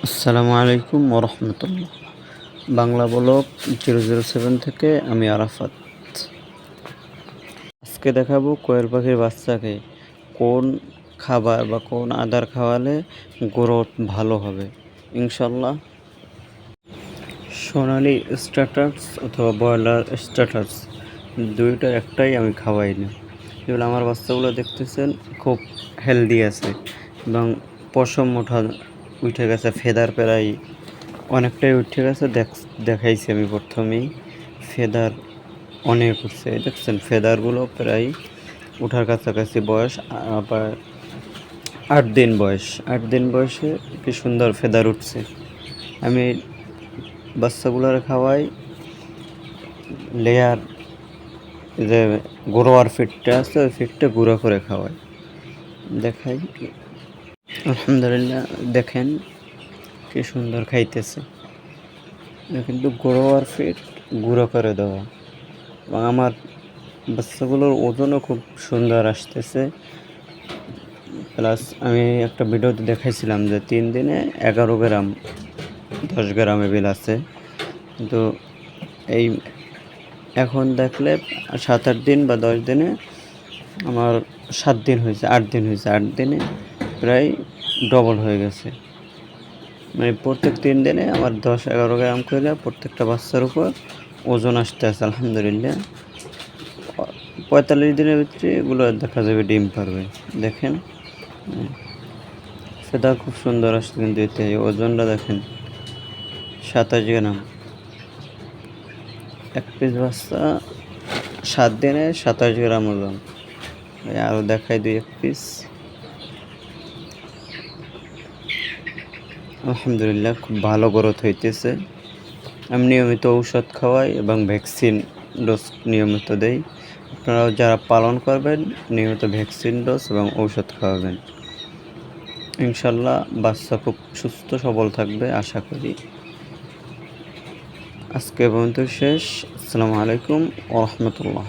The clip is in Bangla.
আসসালামু আলাইকুম ওরহমতুল্লাহ। বাংলা ব্লগ 007 থেকে আমি আরাফাত। আজকে দেখাবো কোয়েল পাখির বাচ্চাকে কোন খাবার বা কোন আদার খাওয়ালে গ্রোথ ভালো হবে ইনশাল্লাহ। সোনালি স্ট্যাটাস অথবা ব্রয়লার স্ট্যাটাস দুইটা একটাই আমি খাওয়াই না। যেগুলো আমার বাচ্চাগুলো দেখতেছেন খুব হেলদি আছে এবং পশম উঠে গেছে, ফেদার প্রায় অনেকটাই উঠে গেছে। দেখাইছি আমি প্রথমেই, ফেদার অনেক উঠছে, দেখছেন ফেদারগুলো প্রায় ওঠার কাছাকাছি বয়স। আবার 8 দিন বয়স, 8 দিন বয়সে কি সুন্দর ফেদার উঠছে। আমি বাচ্চাগুলোর খাওয়াই লেয়ার, যে গোড়োয়ার ফিটটা আছে ওই ফিটটা গুঁড়ো করে খাওয়াই। দেখাই, আলহামদুলিল্লাহ দেখেন কি সুন্দর খাইতেছে। কিন্তু গোড়োয়ার ফিট গুঁড়ো করে দেওয়া, এবং আমার বাচ্চাগুলোর ওজনও খুব সুন্দর আসতেছে। প্লাস আমি একটা ভিডিওতে দেখাইছিলাম যে 3 দিনে 11 গ্রাম 10 গ্রাম এবিল আছে, কিন্তু এই এখন দেখলে 7-8 দিন বা 10 দিনে আমার 7 দিন হয়েছে, 8 দিন হয়েছে, 8 দিনে প্রায় ডবল হয়ে গেছে। মানে প্রত্যেক 3 দিনে আমার 10-11 গ্রাম করে প্রত্যেকটা বাচ্চার উপর ওজন আসতে আছে আলহামদুলিল্লাহ। 45 দিনের ভিতরে এগুলো দেখা যাবে ডিম পারবে। দেখেন সেটা খুব সুন্দর আসছে, কিন্তু এতে ওজনটা দেখেন 27 গ্রাম। এক পিস বাচ্চা 7 দিনে 27 গ্রাম ওজন। আরও দেখাই দিই এক পিস। আলহামদুলিল্লাহ খুব ভালো গ্রোথ হইতেছে। আমি নিয়মিত ঔষধ খাওয়াই এবং ভ্যাকসিন ডোজ নিয়মিত দেই। আপনারাও যারা পালন করবেন নিয়মিত ভ্যাকসিন ডোজ এবং ঔষধ খাওয়াবেন, ইনশাল্লাহ বাচ্চা খুব সুস্থ সবল থাকবে আশা করি। আজকে পর্যন্ত শেষ। আসসালামু আলাইকুম ওয়া রাহমাতুল্লাহ।